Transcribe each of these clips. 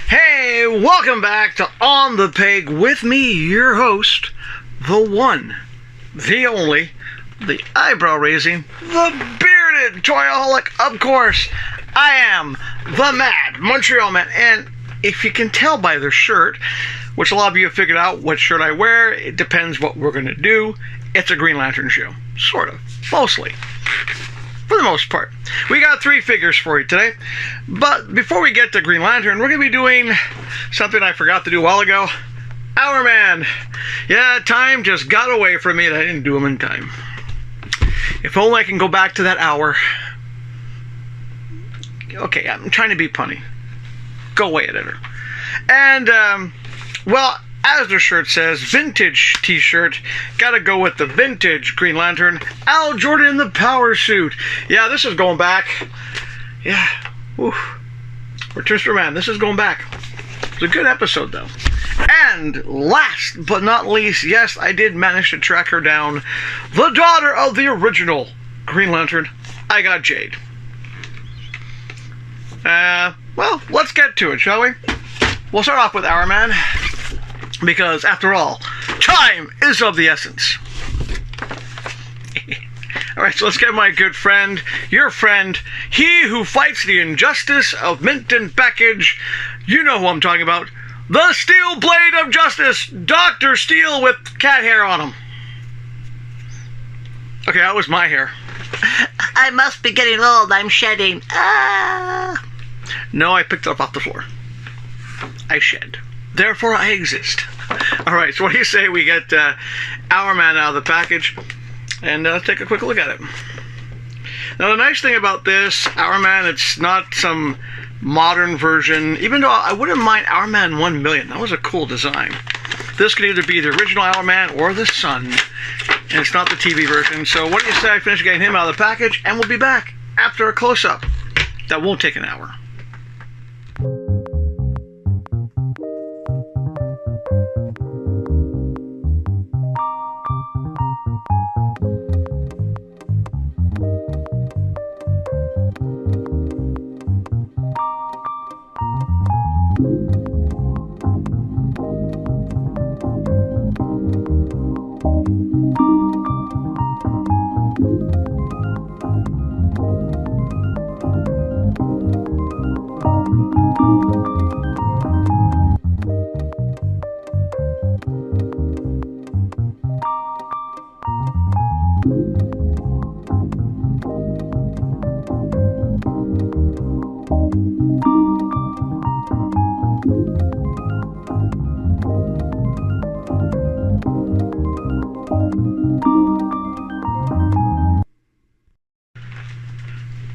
Hey, welcome back to On the Peg with me, your host, the one, the only, the eyebrow-raising, the bearded toyaholic, of course. I am the Mad Montreal Man, and if you can tell by the shirt, which a lot of you have figured out what shirt I wear, it depends what we're going to do. It's a Green Lantern show. Sort of. Mostly. For the most part. We got 3 figures for you today. But before we get to Green Lantern, we're going to be doing something I forgot to do a while ago. Hourman. Yeah, time just got away from me and I didn't do them in time. If only I can go back to that hour. Okay, I'm trying to be punny. Go away, editor. And, well, as the shirt says, vintage t-shirt. Gotta go with the vintage Green Lantern. Al Jordan in the power suit. Yeah, this is going back. Yeah. Oof. Returns for Man. This is going back. It's a good episode, though. And last but not least, yes, I did manage to track her down. The daughter of the original Green Lantern. I got Jade. Well, let's get to it, shall we? We'll start off with Hourman. Because, after all, time is of the essence. Alright, so let's get my good friend, your friend, he who fights the injustice of mint and package. You know who I'm talking about. The Steel Blade of Justice, Dr. Steel with cat hair on him. Okay, that was my hair. I must be getting old, I'm shedding. No, I picked it up off the floor. I shed. Therefore, I exist. Alright, so what do you say we get Hourman out of the package and take a quick look at it. Now, the nice thing about this, Hourman, it's not some modern version, even though I wouldn't mind Hourman 1 million. That was a cool design. This could either be the original Hourman or the Sun, and it's not the TV version. So what do you say I finish getting him out of the package, and we'll be back after a close-up. That won't take an hour.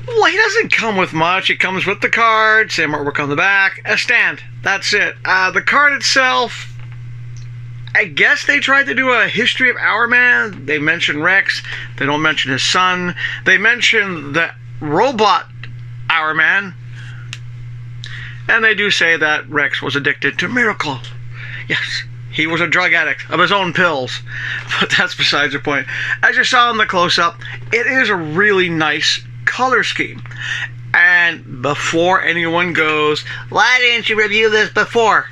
Well, he doesn't come with much. He comes with the card, same artwork on the back, a stand. That's it. The card itself, I guess they tried to do a history of Hourman. They mention Rex. They don't mention his son. They mention the robot Hourman. And they do say that Rex was addicted to Miracle. Yes, he was a drug addict of his own pills. But that's besides the point. As you saw in the close-up, it is a really nice color scheme. And before anyone goes, why didn't you review this before?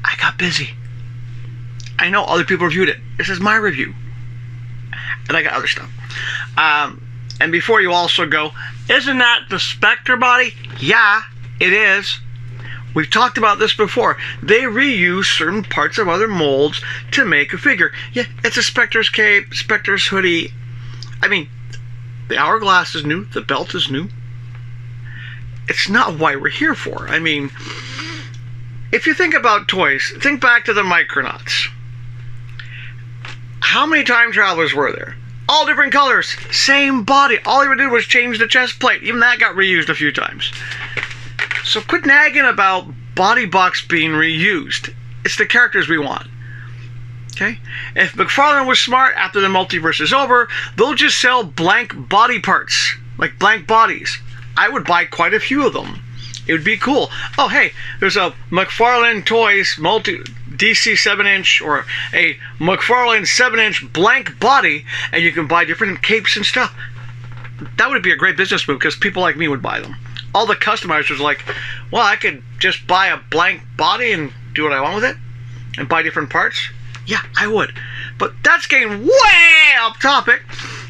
I got busy. I know other people reviewed it. This is my review. And I got other stuff. And before you also go, isn't that the Spectre body? Yeah, it is. We've talked about this before. They reuse certain parts of other molds to make a figure. Yeah, it's a Spectre's cape, Spectre's hoodie. I mean, the hourglass is new. The belt is new. It's not why we're here for. I mean, if you think about toys, think back to the Micronauts. How many time travelers were there? All different colors, same body. All they did was change the chest plate. Even that got reused a few times. So quit nagging about body box being reused. It's the characters we want. Okay? If McFarlane was smart, after the multiverse is over, they'll just sell blank body parts, like blank bodies. I would buy quite a few of them. It would be cool. Oh, hey, there's a McFarlane Toys DC 7-inch or a McFarlane 7-inch blank body, and you can buy different capes and stuff. That would be a great business move because people like me would buy them. All the customizers are like, well, I could just buy a blank body and do what I want with it and buy different parts. Yeah, I would. But that's getting way off topic.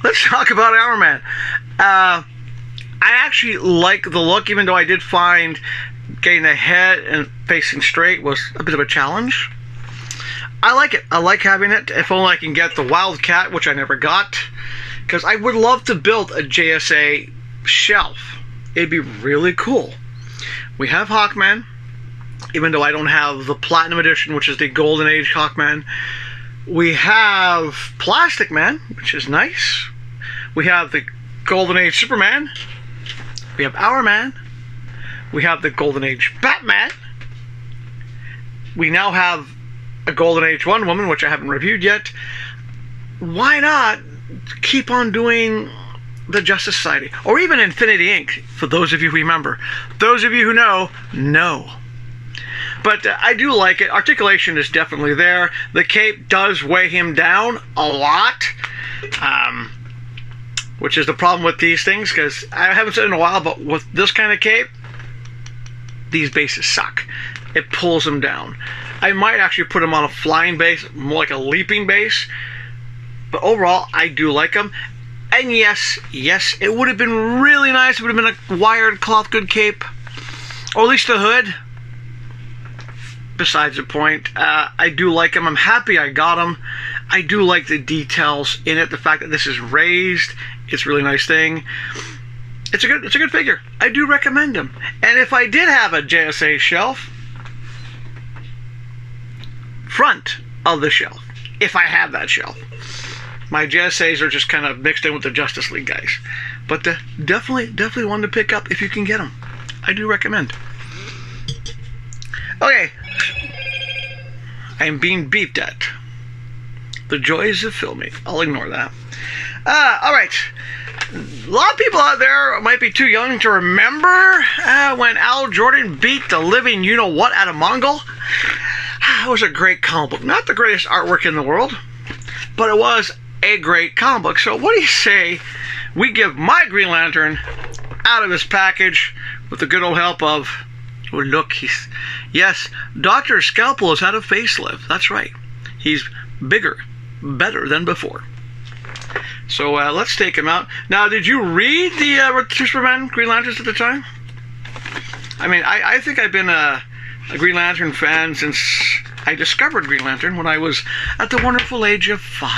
Let's talk about Hourman. I actually like the look, even though I did find getting the head and facing straight was a bit of a challenge. I like it. I like having it. If only I can get the Wildcat, which I never got, because I would love to build a JSA shelf. It'd be really cool. We have Hawkman, even though I don't have the Platinum Edition, which is the Golden Age Hawkman. We have Plastic Man, which is nice. We have the Golden Age Superman. We have Hourman. We have the Golden Age Batman. We now have a Golden Age Wonder Woman, which I haven't reviewed yet. Why not keep on doing the Justice Society? Or even Infinity Inc., for those of you who remember. Those of you who know. But I do like it. Articulation is definitely there. The cape does weigh him down a lot. Which is the problem with these things, because I haven't said it in a while, but with this kind of cape, these bases suck. It pulls them down. I might actually put them on a flying base, more like a leaping base. But overall, I do like them. And yes, it would have been really nice. It would have been a wired cloth good cape. Or at least the hood. Besides the point, I do like them. I'm happy I got them. I do like the details in it. The fact that this is raised, it's a really nice thing. It's a good figure. I do recommend them. And if I did have a JSA shelf, front of the shelf, if I have that shelf. My JSAs are just kind of mixed in with the Justice League guys. But definitely one to pick up if you can get them. I do recommend. Okay. I'm being beeped at. The joys of filming. I'll ignore that. Alright. A lot of people out there might be too young to remember when Al Jordan beat the living you-know-what out of Mongol. It was a great comic book. Not the greatest artwork in the world, but it was a great comic book. So what do you say we give my Green Lantern out of his package with the good old help of... Oh, look, yes, Dr. Scalpel has had a facelift. That's right. He's bigger, better than before. So let's take him out. Now, did you read the Superman Green Lanterns at the time? I mean, I think I've been a Green Lantern fan since I discovered Green Lantern when I was at the wonderful age of 5.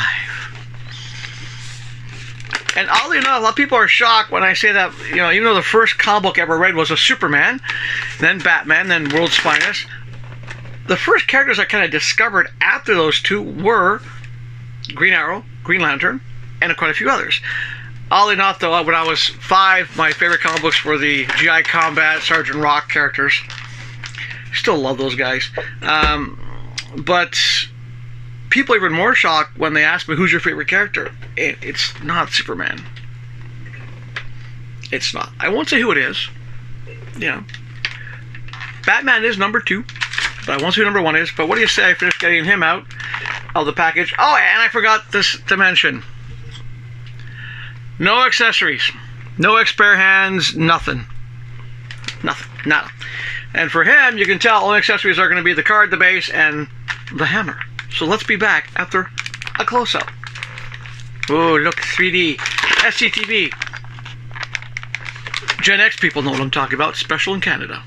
And oddly enough, a lot of people are shocked when I say that, even though the first comic book I ever read was a Superman, then Batman, then World's Finest, the first characters I kind of discovered after those two were Green Arrow, Green Lantern, and quite a few others. Oddly enough, though, when I was 5, my favorite comic books were the G.I. Combat, Sergeant Rock characters. Still love those guys. But people are even more shocked when they ask me, who's your favorite character? It's not Superman. It's not. I won't say who it is. Batman is number 2, but I won't say who number 1 is. But what do you say I finished getting him out of the package? Oh, and I forgot this to mention. No accessories. No spare hands. Nothing. Nada. And for him, you can tell all the accessories are going to be the card, the base, and the hammer. So let's be back after a close-up. Oh, look, 3D. SCTV. Gen X people know what I'm talking about. Special in Canada.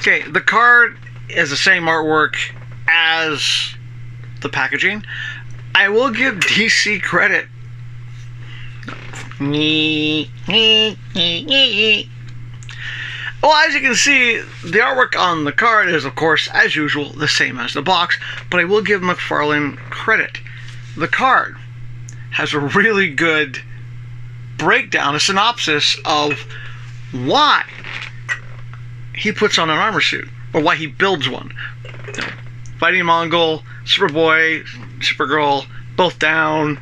Okay, the card is the same artwork as the packaging. I will give DC credit. Well, as you can see, the artwork on the card is, of course, as usual, the same as the box, but I will give McFarlane credit. The card has a really good breakdown, a synopsis of why he puts on an armor suit, or why he builds one. You know, fighting Mongol, Superboy, Supergirl, both down.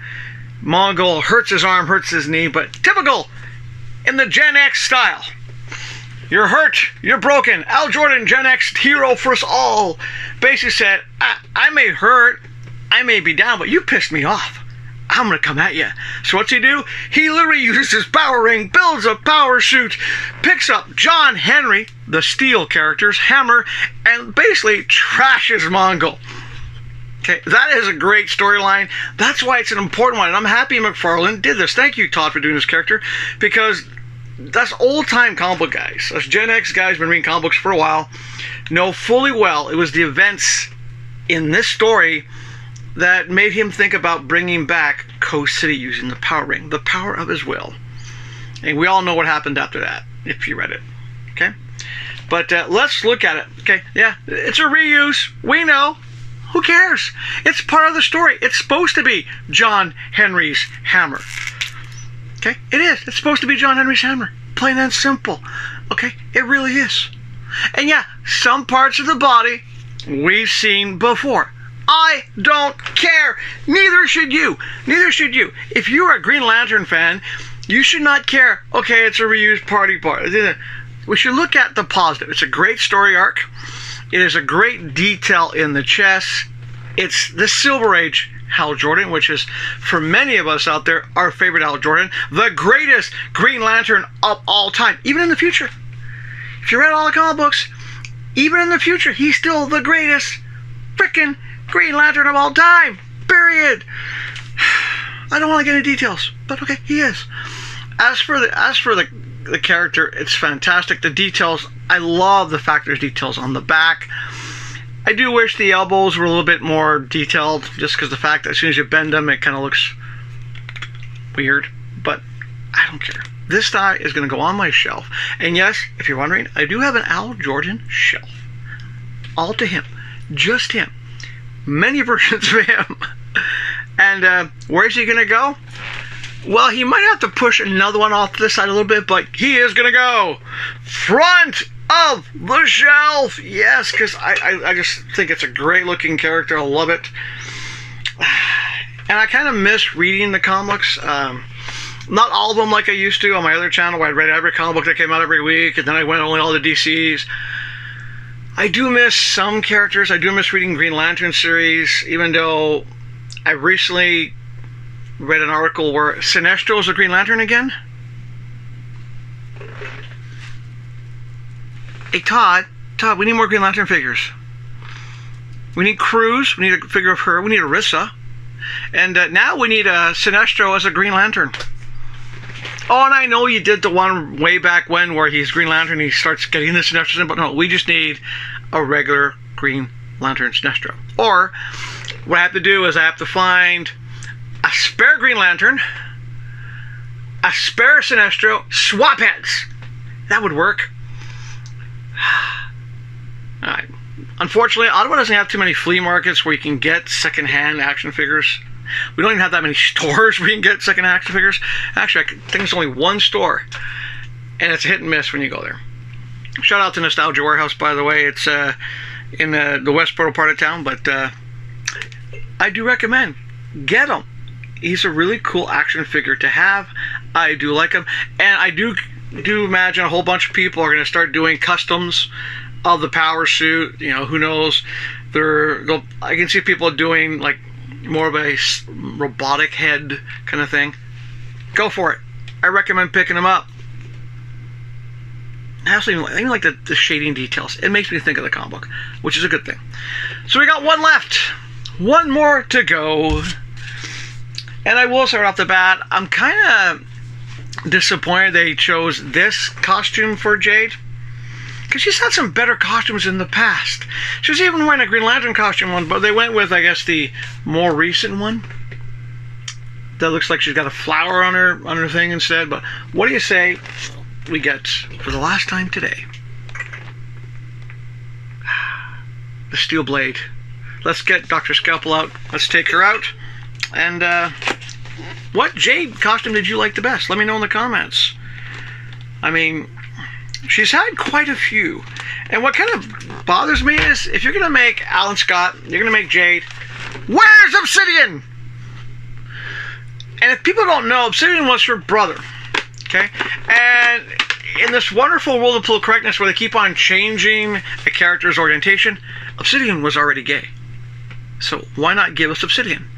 Mongol hurts his arm, hurts his knee, but typical in the Gen X style. You're hurt, you're broken. Al Jordan, Gen X hero for us all, basically said, I may hurt, I may be down, but you pissed me off. I'm going to come at you. So what's he do? He literally uses his power ring, builds a power suit, picks up John Henry, the Steel character's hammer, and basically trashes Mongol. Okay, that is a great storyline. That's why it's an important one, and I'm happy McFarlane did this. Thank you, Todd, for doing this character, because that's old-time comic book guys. Us Gen X guys been reading comic books for a while, know fully well it was the events in this story that made him think about bringing back Coast City using the power ring, the power of his will. And we all know what happened after that, if you read it. Okay? But let's look at it. Okay, yeah, it's a reuse. We know. Who cares? It's part of the story. It's supposed to be John Henry's hammer. Okay? It is. It's supposed to be John Henry's hammer. Plain and simple. Okay? It really is. And yeah, some parts of the body we've seen before. I don't care. Neither should you. Neither should you. If you're a Green Lantern fan, you should not care. Okay, it's a reused party part. We should look at the positive. It's a great story arc. It is a great detail in the chest. It's the Silver Age Hal Jordan, which is, for many of us out there, our favorite Hal Jordan, the greatest Green Lantern of all time, even in the future. If you read all the comic books, even in the future, he's still the greatest freaking Green Lantern of all time, period. I don't want to get into details, but okay, he is. As for the character, it's fantastic. The details, I love the fact there's details on the back. I do wish the elbows were a little bit more detailed, just because the fact that as soon as you bend them, it kind of looks weird, but I don't care. This die is going to go on my shelf. And yes, if you're wondering, I do have an Al Jordan shelf. All to him. Just him. Many versions of him. And where's he going to go? Well, he might have to push another one off to the side a little bit, but he is going to go front of the shelf. Yes, because I just think it's a great looking character. I love it. And I kind of miss reading the comics. Not all of them like I used to on my other channel, where I read every comic book that came out every week, and then I went only all the DCs. I do miss some characters. I do miss reading Green Lantern series, even though I recently read an article where Sinestro is a Green Lantern again. Hey, Todd, we need more Green Lantern figures. We need Cruz. We need a figure of her. We need Arissa. And now we need Sinestro as a Green Lantern. Oh, and I know you did the one way back when where he's Green Lantern and he starts getting the Sinestros in, but no, we just need a regular Green Lantern Sinestro. Or what I have to do is I have to find a spare Green Lantern, a spare Sinestro, swap heads. That would work. Alright. Unfortunately, Ottawa doesn't have too many flea markets where you can get second-hand action figures. We don't even have that many stores where you can get second-hand action figures. Actually, I think there's only one store, and it's a hit and miss when you go there. Shout out to Nostalgia Warehouse, by the way. It's in the Westboro part of town, but I do recommend get him. He's a really cool action figure to have. I do like him, and I do imagine a whole bunch of people are going to start doing customs of the power suit. You know, who knows? I can see people doing like more of a robotic head kind of thing. Go for it. I recommend picking them up. I also even like the shading details. It makes me think of the comic book, which is a good thing. So we got one left. One more to go. And I will start off the bat, I'm kind of disappointed they chose this costume for Jade. Because she's had some better costumes in the past. She was even wearing a Green Lantern costume one, but they went with, I guess, the more recent one. That looks like she's got a flower on her thing instead. But what do you say we get for the last time today? The steel blade. Let's get Dr. Scalpel out. Let's take her out. And what Jade costume did you like the best? Let me know in the comments. I mean, she's had quite a few. And what kind of bothers me is, if you're going to make Alan Scott, you're going to make Jade, where's Obsidian? And if people don't know, Obsidian was her brother. Okay? And in this wonderful world of political correctness where they keep on changing a character's orientation, Obsidian was already gay. So why not give us Obsidian?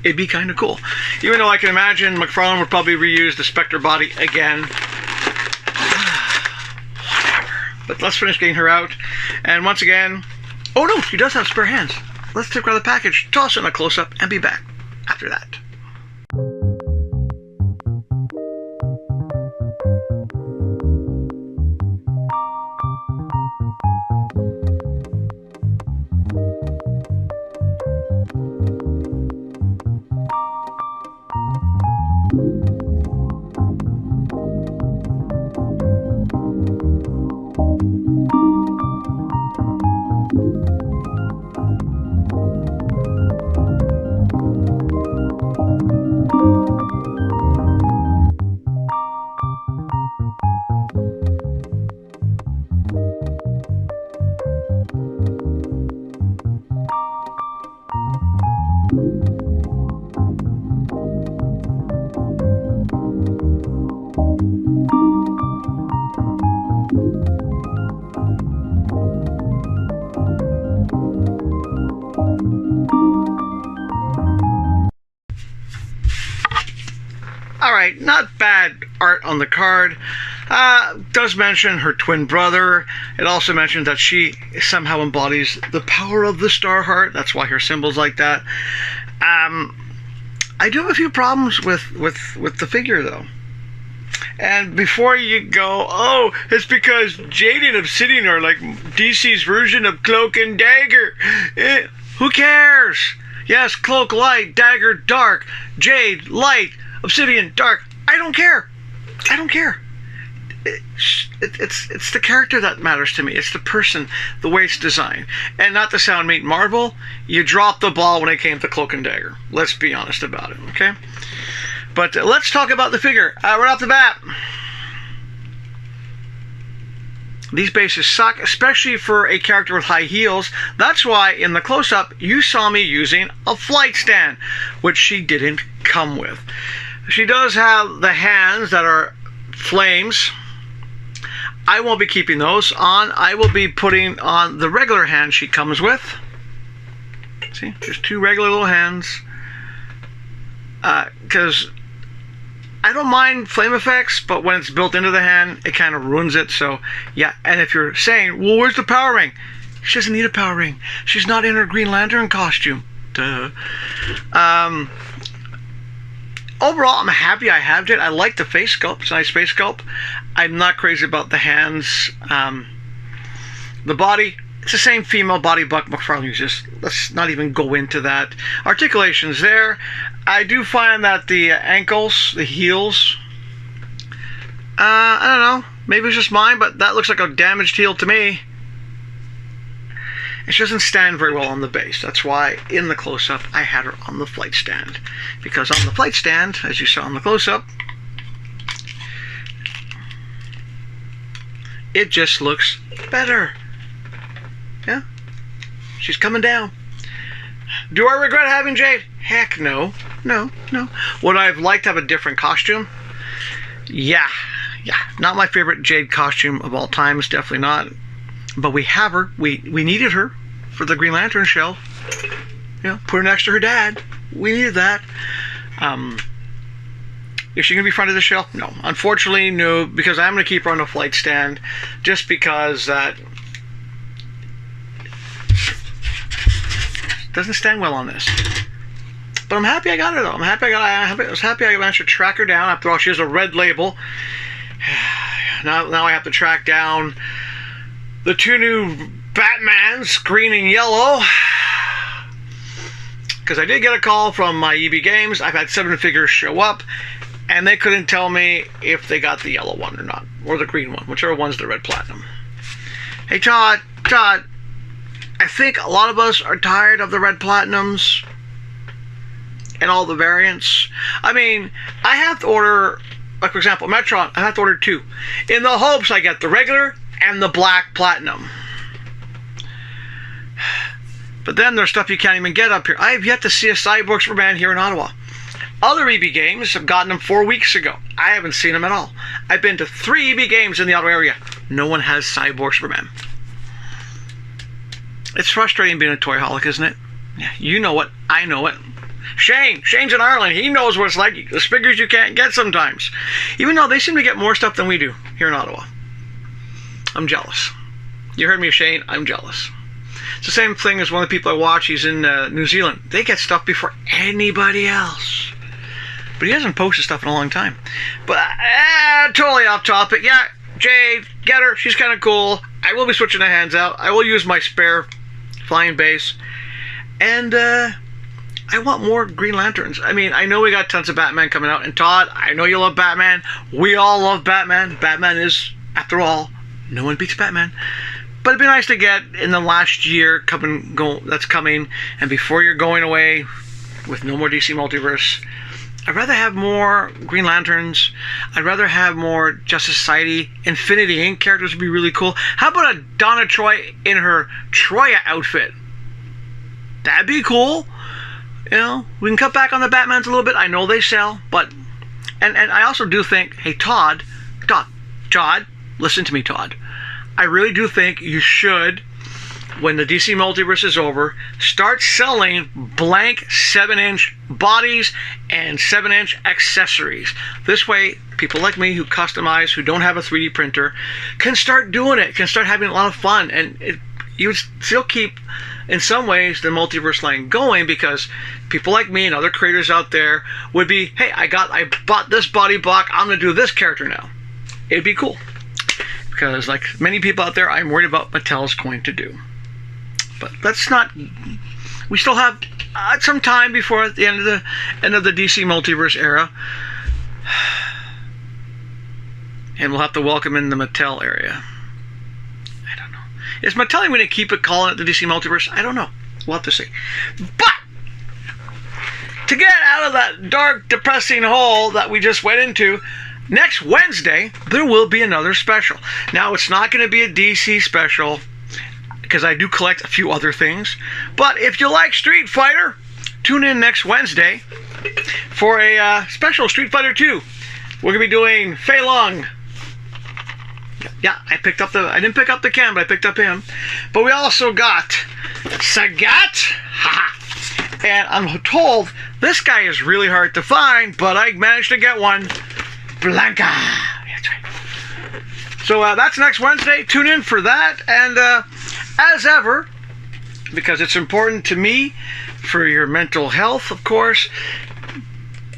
It'd be kind of cool. Even though I can imagine McFarlane would probably reuse the Spectre body again. Whatever. But let's finish getting her out. And once again, oh no, she does have spare hands. Let's take her out of the package, toss it in a close-up, and be back after that. Alright, not bad art on the card. Does mention her twin brother. It also mentions that she somehow embodies the power of the Star Heart. That's why her symbol's like that. I do have a few problems with the figure, though. And before you go, oh, it's because Jade and Obsidian are like DC's version of Cloak and Dagger. Who cares? Yes, Cloak light, Dagger dark, Jade light, Obsidian dark. I don't care. I don't care. It's the character that matters to me. It's the person, the way it's designed. And not to sound mean, Marvel, you dropped the ball when it came to Cloak and Dagger. Let's be honest about it, okay? But let's talk about the figure. Right off the bat, these bases suck, especially for a character with high heels. That's why in the close-up, you saw me using a flight stand, which she didn't come with. She does have the hands that are flames. I won't be keeping those on. I will be putting on the regular hand she comes with. See, just two regular little hands. Because I don't mind flame effects, but when it's built into the hand, it kind of ruins it. So, yeah. And if you're saying, well, where's the power ring? She doesn't need a power ring. She's not in her Green Lantern costume. Duh. Overall, I'm happy I have it. I like the face sculpt. It's a nice face sculpt. I'm not crazy about the hands. The body, it's the same female body Buck McFarlane uses. Let's not even go into that. Articulation's there. I do find that the ankles, the heels, I don't know. Maybe it's just mine, but that looks like a damaged heel to me. And she doesn't stand very well on the base. That's why in the close-up I had her on the flight stand. Because on the flight stand, as you saw in the close-up, it just looks better. Yeah? She's coming down. Do I regret having Jade? Heck no. No, no. Would I have liked to have a different costume? Yeah. Yeah. Not my favorite Jade costume of all time. It's definitely not. But we have her. We needed her for the Green Lantern show. You know, put her next to her dad. We needed that. Is she going to be front of the shelf? No. Unfortunately, no, because I'm going to keep her on a flight stand just because that doesn't stand well on this. But I'm happy I got her, though. I was happy I managed to track her down. After all, she has a red label. Now I have to track down the two new Batmans, green and yellow. Because I did get a call from my EB Games. I've had 7 figures show up, and they couldn't tell me if they got the yellow one or not, or the green one, whichever one's the red platinum. Hey, Todd, I think a lot of us are tired of the red platinums and all the variants. I mean, I have to order, like for example, Metron, I have to order 2, in the hopes I get the regular and the black platinum. But then there's stuff you can't even get up here. I have yet to see a Cyborg Superman here in Ottawa. Other EB Games have gotten them 4 weeks ago. I haven't seen them at all. I've been to 3 EB Games in the Ottawa area. No one has Cyborg Superman. It's frustrating being a toyholic, isn't it? Yeah, you know it. I know it. Shane's in Ireland. He knows what it's like. There's figures you can't get sometimes. Even though they seem to get more stuff than we do here in Ottawa. I'm jealous. You heard me, Shane. I'm jealous. It's the same thing as one of the people I watch. He's in New Zealand. They get stuff before anybody else. But he hasn't posted stuff in a long time. But totally off topic. Yeah, Jade, get her. She's kind of cool. I will be switching the hands out. I will use my spare flying base. And I want more Green Lanterns. I mean, I know we got tons of Batman coming out. And Todd, I know you love Batman. We all love Batman. Batman is, after all, no one beats Batman. But it'd be nice to get in the last year that's coming, and before you're going away with no more DC Multiverse, I'd rather have more Green Lanterns. I'd rather have more Justice Society. Infinity Inc. characters would be really cool. How about a Donna Troy in her Troya outfit? That'd be cool. You know, we can cut back on the Batmans a little bit. I know they sell, but and I also do think, hey Todd, listen to me, Todd. I really do think you should, when the DC Multiverse is over, start selling blank 7-inch bodies and 7-inch accessories. This way, people like me who customize, who don't have a 3D printer, can start doing it, can start having a lot of fun. And you would still keep, in some ways, the multiverse line going, because people like me and other creators out there would be, hey, I bought this body block, I'm going to do this character now. It'd be cool. Because, like many people out there, I'm worried about what Mattel's going to do. But let's not. We still have some time before the end of the DC Multiverse era, and we'll have to welcome in the Mattel area. I don't know. Is Mattel going to keep it calling it the DC Multiverse? I don't know. We'll have to see. But to get out of that dark, depressing hole that we just went into, next Wednesday, there will be another special. Now, it's not going to be a DC special, because I do collect a few other things. But if you like Street Fighter, tune in next Wednesday for a special Street Fighter 2. We're going to be doing Fei Long. Yeah, I didn't pick up the Ken, but I picked up him. But we also got Sagat. And I'm told this guy is really hard to find, but I managed to get one. Blanca. That's right. So that's next Wednesday. Tune in for that. And as ever, because it's important to me, for your mental health, of course,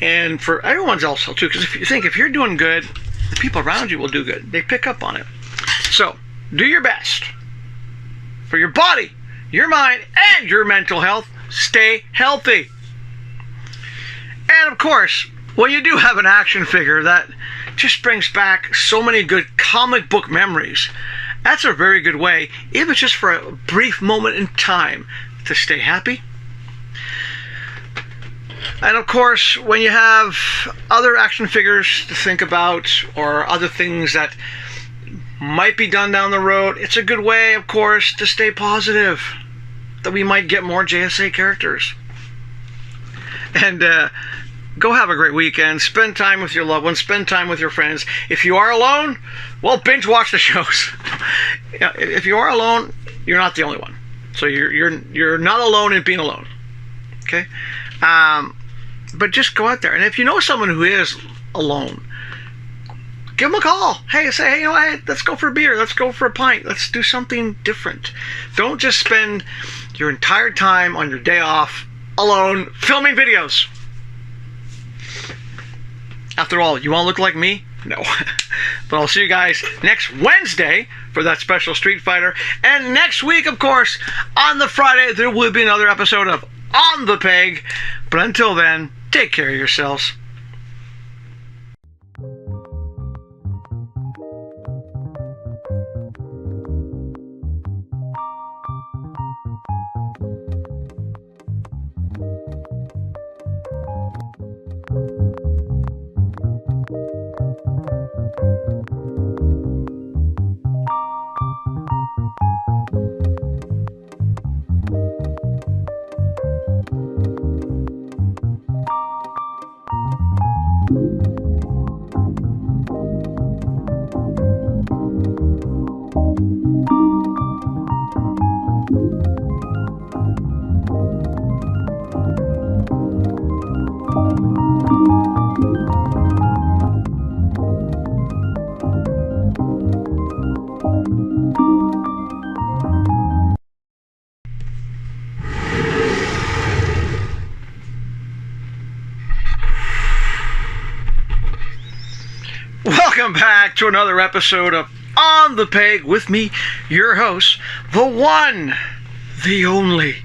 and for everyone's also too, because if you're doing good, the people around you will do good. They pick up on it. So do your best for your body, your mind, and your mental health. Stay healthy. And of course, when you do have an action figure that just brings back so many good comic book memories, that's a very good way, even if it's just for a brief moment in time, to stay happy. And of course, when you have other action figures to think about, or other things that might be done down the road, it's a good way, of course, to stay positive, that we might get more JSA characters. And go have a great weekend. Spend time with your loved ones. Spend time with your friends. If you are alone, well, binge watch the shows. If you are alone, you're not the only one. So you're not alone in being alone. Okay? But just go out there. And if you know someone who is alone, give them a call. Hey, say, hey, let's go for a beer. Let's go for a pint. Let's do something different. Don't just spend your entire time on your day off alone filming videos. After all, you want to look like me? No. But I'll see you guys next Wednesday for that special Street Fighter. And next week, of course, on the Friday, there will be another episode of On the Peg. But until then, take care of yourselves. Welcome back to another episode of On the Peg with me, your host, the one, the only,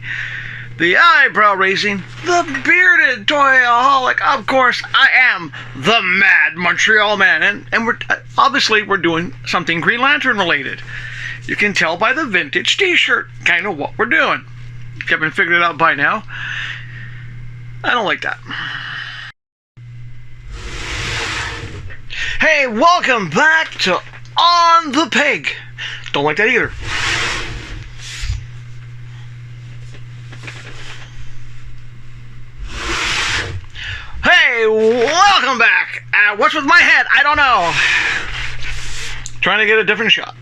the eyebrow-raising, the bearded toyaholic. Of course, I am the Mad Montreal Man, and we're obviously doing something Green Lantern related. You can tell by the vintage T-shirt, kind of what we're doing. If you haven't figured it out by now, I don't like that. Hey, welcome back to On the Peg. Don't like that either. Hey, welcome back. What's with my head? I don't know. Trying to get a different shot.